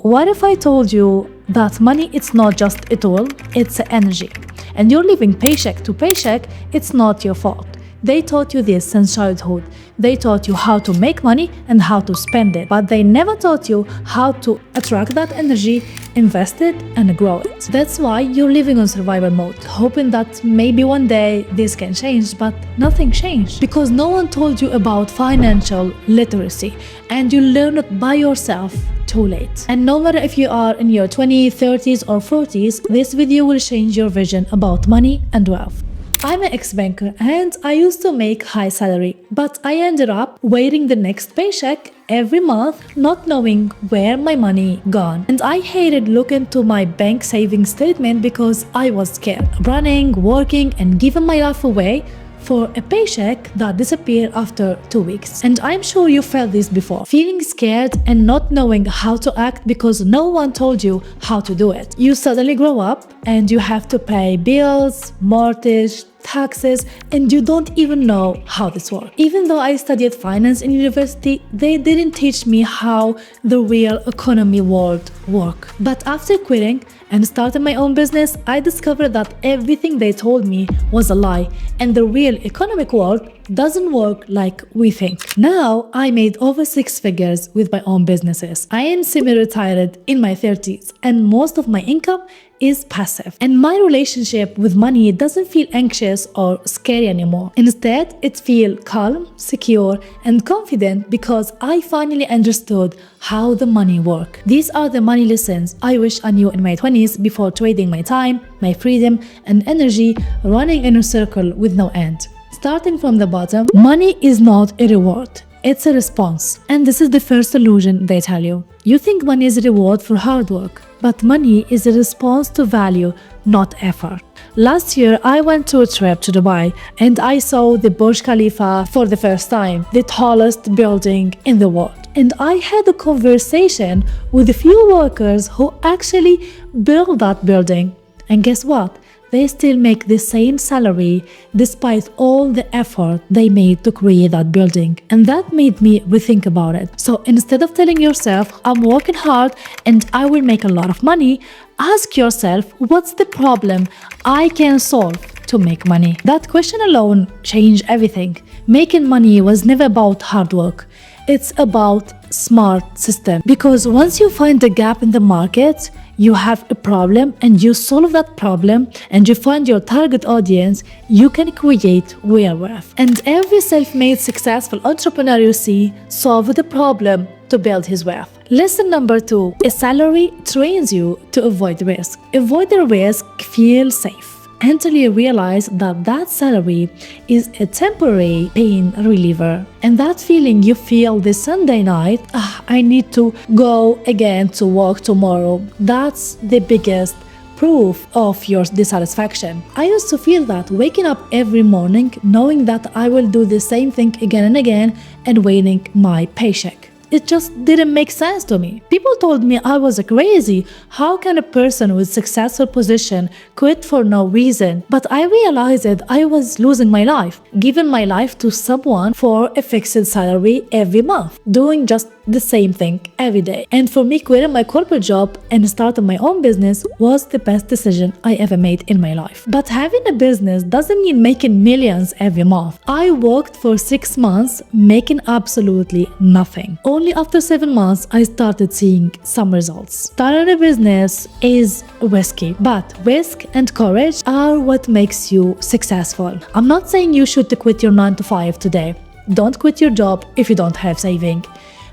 What if I told you that money it's not just a tool, it's energy, and you're living paycheck to paycheck, it's not your fault. They taught you this since childhood. They taught you how to make money and how to spend it, but they never taught you how to attract that energy, invest it, and grow it. That's why you're living on survival mode, hoping that maybe one day this can change, but nothing changed because no one told you about financial literacy, and you learn it by yourself too late. And no matter if you are in your 20s, 30s, or 40s, this video will change your vision about money and wealth. I'm an ex-banker and I used to make high salary, but I ended up waiting the next paycheck every month, not knowing where my money gone. And I hated looking to my bank savings statement because I was scared, running, working, and giving my life away for a paycheck that disappeared after 2 weeks. And I'm sure you felt this before, feeling scared and not knowing how to act because no one told you how to do it. You suddenly grow up and you have to pay bills, mortgage, taxes, and you don't even know how this works. Even though I studied finance in university, they didn't teach me how the real economy world works. But after quitting and starting my own business, I discovered that everything they told me was a lie, and the real economic world doesn't work like we think. Now, I made over 6 figures with my own businesses. I am semi-retired in my 30s, and most of my income is passive. And my relationship with money doesn't feel anxious or scary anymore. Instead, it feels calm, secure, and confident because I finally understood how the money works. These are the money lessons I wish I knew in my 20s before trading my time, my freedom, and energy running in a circle with no end. Starting from the bottom, money is not a reward. It's a response. And this is the first illusion they tell you. You think money is a reward for hard work, but money is a response to value, not effort. Last year, I went to a trip to Dubai and I saw the Burj Khalifa for the first time, the tallest building in the world. And I had a conversation with a few workers who actually built that building. And guess what? They still make the same salary despite all the effort they made to create that building. And that made me rethink about it. So instead of telling yourself, I'm working hard and I will make a lot of money, ask yourself, what's the problem I can solve to make money? That question alone changed everything. Making money was never about hard work. It's about smart system. Because once you find the gap in the market, you have a problem and you solve that problem and you find your target audience, you can create real wealth. And every self-made successful entrepreneur you see solved the problem to build his wealth. Lesson number 2, a salary trains you to avoid risk. Avoid the risk, feel safe until you realize that that salary is a temporary pain reliever. And that feeling you feel this Sunday night, I need to go again to work tomorrow, that's the biggest proof of your dissatisfaction. I used to feel that waking up every morning knowing that I will do the same thing again and again and waiting my paycheck. It just didn't make sense to me. People told me I was crazy. How can a person with successful position quit for no reason? But I realized that I was losing my life, giving my life to someone for a fixed salary every month, doing just the same thing every day. And for me, quitting my corporate job and starting my own business was the best decision I ever made in my life. But having a business doesn't mean making millions every month. I worked for 6 months making absolutely nothing. Only after 7 months, I started seeing some results. Starting a business is risky, but risk and courage are what makes you successful. I'm not saying you should quit your 9 to 5 today. Don't quit your job if you don't have saving.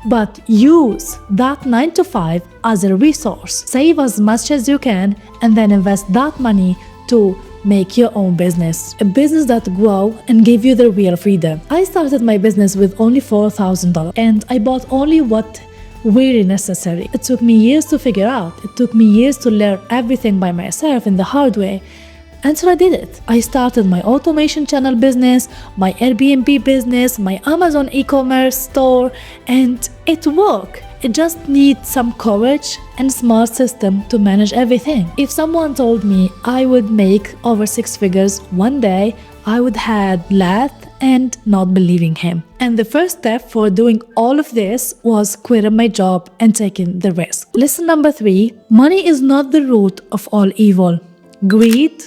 But use that 9 to 5 as a resource. Save as much as you can and then invest that money to make your own business. A business that grow and give you the real freedom. I started my business with only $4,000 and I bought only what really necessary. It took me years to figure out. It took me years to learn everything by myself in the hard way. Until I did it. I started my automation channel business, my Airbnb business, my Amazon e-commerce store, and it worked. It just needs some courage and smart system to manage everything. If someone told me I would make over 6 figures one day, I would have laughed and not believing him. And the first step for doing all of this was quitting my job and taking the risk. Lesson number 3, money is not the root of all evil. Greed,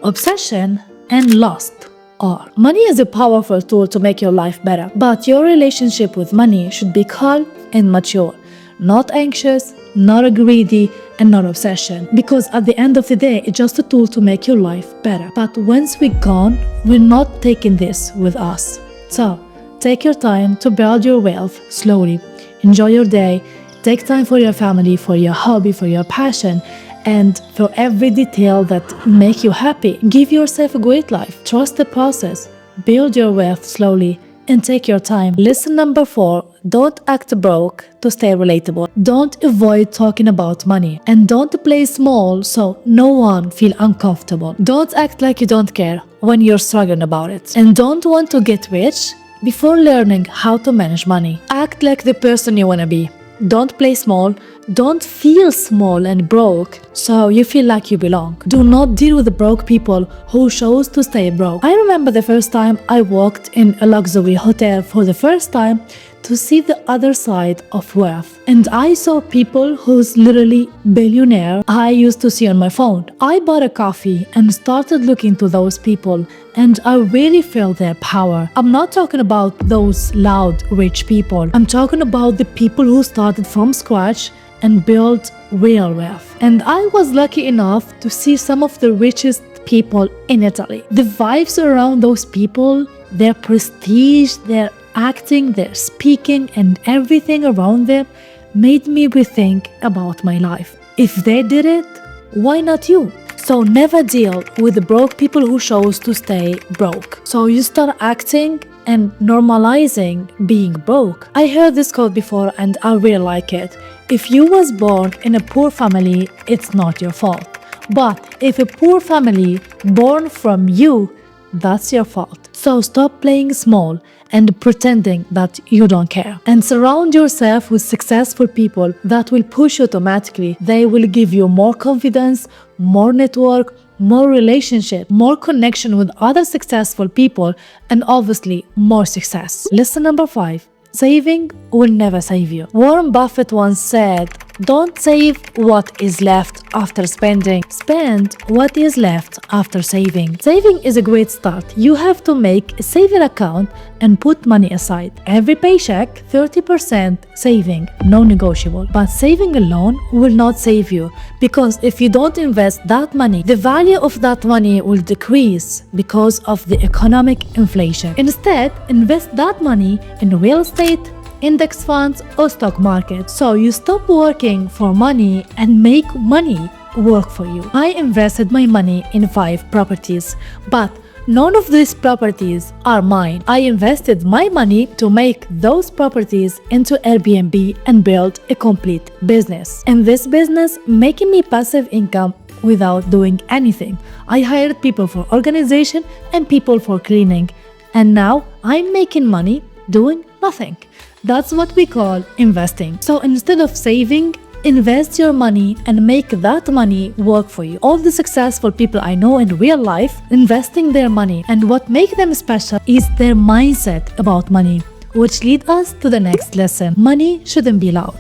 obsession, and lust are. Money is a powerful tool to make your life better, but your relationship with money should be calm and mature, not anxious, not greedy, and not obsession. Because at the end of the day, it's just a tool to make your life better. But once we're gone, we're not taking this with us. So, take your time to build your wealth slowly. Enjoy your day. Take time for your family, for your hobby, for your passion, and for every detail that make you happy. Give yourself a great life. Trust the process. Build your wealth slowly and take your time. Lesson number 4, don't act broke to stay relatable. Don't avoid talking about money, and don't play small so no one feel uncomfortable. Don't act like you don't care when you're struggling about it, and don't want to get rich before learning how to manage money. Act like the person you want to be. Don't play small. Don't feel small and broke so you feel like you belong. Do not deal with the broke people who chose to stay broke. I remember the first time I walked in a luxury hotel for the first time to see the other side of wealth. And I saw people who's literally billionaire I used to see on my phone. I bought a coffee and started looking to those people, and I really felt their power. I'm not talking about those loud, rich people. I'm talking about the people who started from scratch and built real wealth. And I was lucky enough to see some of the richest people in Italy. The vibes around those people, their prestige, their acting, their speaking, and everything around them made me rethink about my life. If they did it, why not you? So never deal with the broke people who chose to stay broke. So you start acting and normalizing being broke. I heard this quote before and I really like it. If you was born in a poor family, it's not your fault. But if a poor family born from you, that's your fault. So stop playing small and pretending that you don't care. And surround yourself with successful people that will push you automatically. They will give you more confidence, more network, more relationship, more connection with other successful people, and obviously more success. Lesson number 5. Saving will never save you. Warren Buffett once said, don't save what is left after spending. Spend what is left after saving. Saving is a great start. You have to make a saving account and put money aside. Every paycheck, 30% saving, no negotiable. But saving alone will not save you, because if you don't invest that money, the value of that money will decrease because of the economic inflation. Instead, invest that money in real estate, index funds, or stock market. So you stop working for money and make money work for you. I invested my money in 5 properties, but none of these properties are mine. I invested my money to make those properties into Airbnb and build a complete business. And this business making me passive income without doing anything. I hired people for organization and people for cleaning. And now I'm making money doing nothing. That's what we call investing. So instead of saving, invest your money and make that money work for you. All the successful people I know in real life investing their money, and what makes them special is their mindset about money, which lead us to the next lesson. Money shouldn't be loud.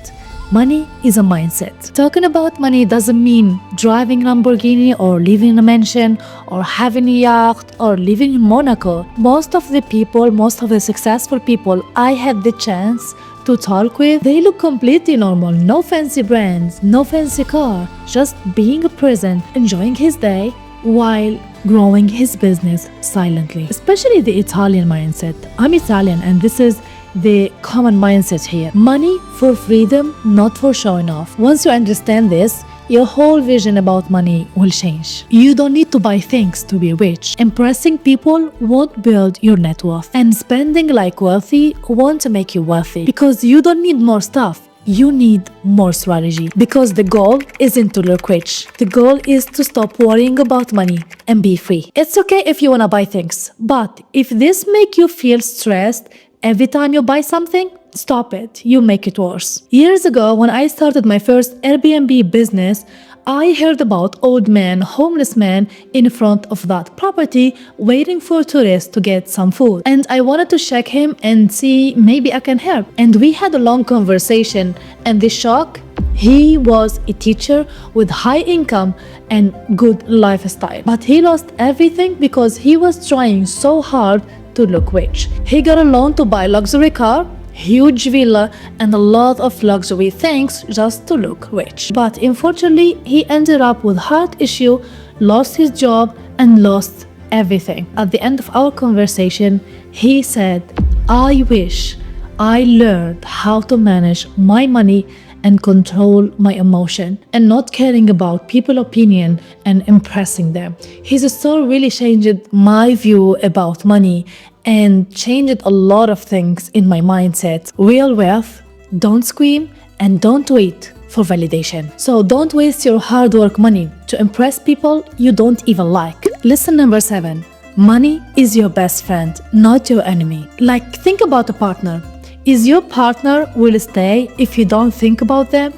Money is a mindset. Talking about money doesn't mean driving Lamborghini or living in a mansion or having a yacht or living in Monaco. Most of the successful people I had the chance to talk with, they look completely normal. No fancy brands, no fancy car, just being present, enjoying his day while growing his business silently. Especially the Italian mindset. I'm Italian and this is the common mindset here. Money for freedom, not for showing off. Once you understand this, your whole vision about money will change. You don't need to buy things to be rich. Impressing people won't build your net worth. And spending like wealthy won't make you wealthy. Because you don't need more stuff. You need more strategy. Because the goal isn't to look rich. The goal is to stop worrying about money and be free. It's okay if you want to buy things. But if this make you feel stressed every time you buy something, stop it. You make it worse. Years ago, when I started my first Airbnb business, I heard about old man, homeless man in front of that property waiting for tourists to get some food. And I wanted to check him and see maybe I can help. And we had a long conversation, and the shock, he was a teacher with high income and good lifestyle. But he lost everything because he was trying so hard to look rich. He got a loan to buy a luxury car, huge villa, and a lot of luxury things just to look rich. But unfortunately, he ended up with heart issue, lost his job, and lost everything. At the end of our conversation, he said, I wish I learned how to manage my money and control my emotion and not caring about people's opinion and impressing them. His story really changed my view about money and changed a lot of things in my mindset. Real wealth, don't scream and don't wait for validation. So don't waste your hard work money to impress people you don't even like. Lesson number 7. Money is your best friend, not your enemy. Like, think about a partner. Is your partner will stay if you don't think about them,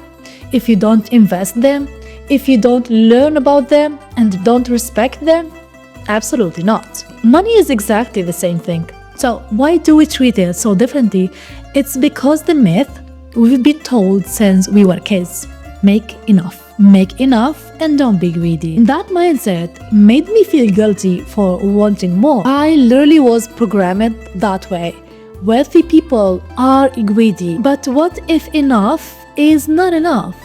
if you don't invest them, if you don't learn about them and don't respect them? Absolutely not. Money is exactly the same thing. So why do we treat it so differently? It's because the myth we've been told since we were kids. Make enough and don't be greedy. That mindset made me feel guilty for wanting more. I literally was programmed that way. Wealthy people are greedy, but what if enough is not enough?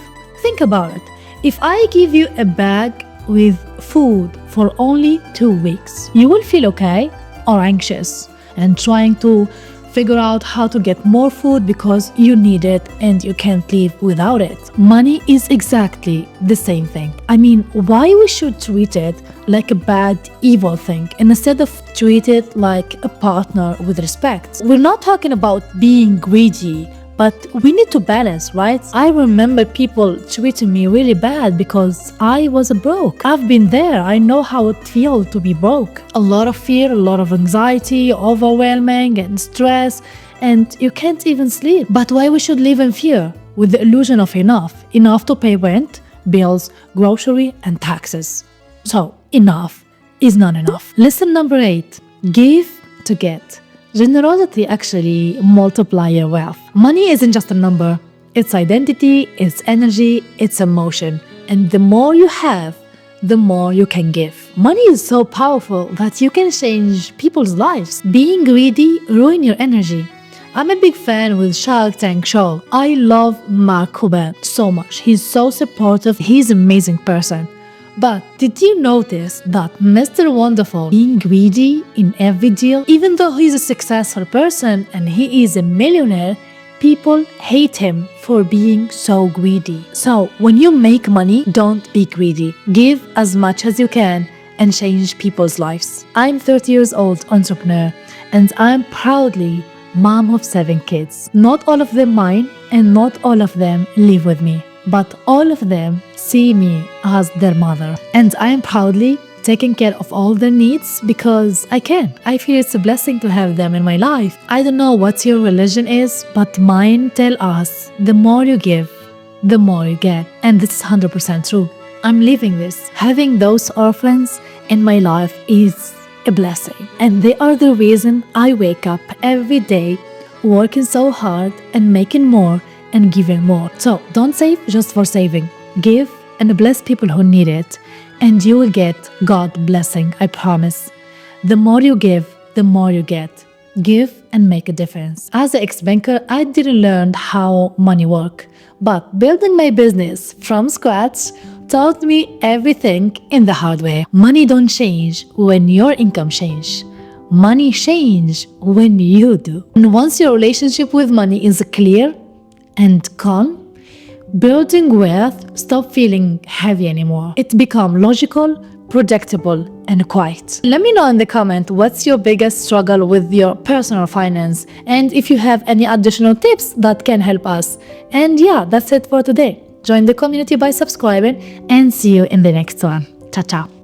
Think about it. If I give you a bag with food for only 2 weeks, you will feel okay or anxious and trying to figure out how to get more food because you need it and you can't live without it. Money is exactly the same thing. I mean, why we should treat it like a bad, evil thing instead of treat it like a partner with respect? We're not talking about being greedy, but we need to balance, right? I remember people treating me really bad because I was broke. I've been there. I know how it feels to be broke. A lot of fear, a lot of anxiety, overwhelming and stress, and you can't even sleep. But why we should live in fear with the illusion of enough? Enough to pay rent, bills, grocery, and taxes. So enough is not enough. Lesson number 8, give to get. Generosity actually multiplies your wealth. Money isn't just a number. It's identity, it's energy, it's emotion. And the more you have, the more you can give. Money is so powerful that you can change people's lives. Being greedy ruins your energy. I'm a big fan with Shark Tank show. I love Mark Cuban so much. He's so supportive. He's an amazing person. But did you notice that Mr. Wonderful being greedy in every deal? Even though he's a successful person and he is a millionaire, people hate him for being so greedy. So when you make money, don't be greedy. Give as much as you can and change people's lives. I'm 30 years old entrepreneur and I'm proudly mom of 7 kids. Not all of them mine and not all of them live with me. But all of them see me as their mother. And I am proudly taking care of all their needs because I can. I feel it's a blessing to have them in my life. I don't know what your religion is, but mine tell us the more you give, the more you get. And this is 100% true. I'm living this. Having those orphans in my life is a blessing. And they are the reason I wake up every day working so hard and making more and giving more. So don't save just for saving. Give and bless people who need it, and you will get God's blessing, I promise. The more you give, the more you get. Give and make a difference. As an ex-banker, I didn't learn how money works, but building my business from scratch taught me everything in the hard way. Money don't change when your income change. Money change when you do. And once your relationship with money is clear and calm, building wealth stop feeling heavy anymore. It become logical, predictable, and quiet. Let me know in the comment what's your biggest struggle with your personal finance and if you have any additional tips that can help us. And yeah, that's it for today. Join the community by subscribing and see you in the next one. Ciao, ciao.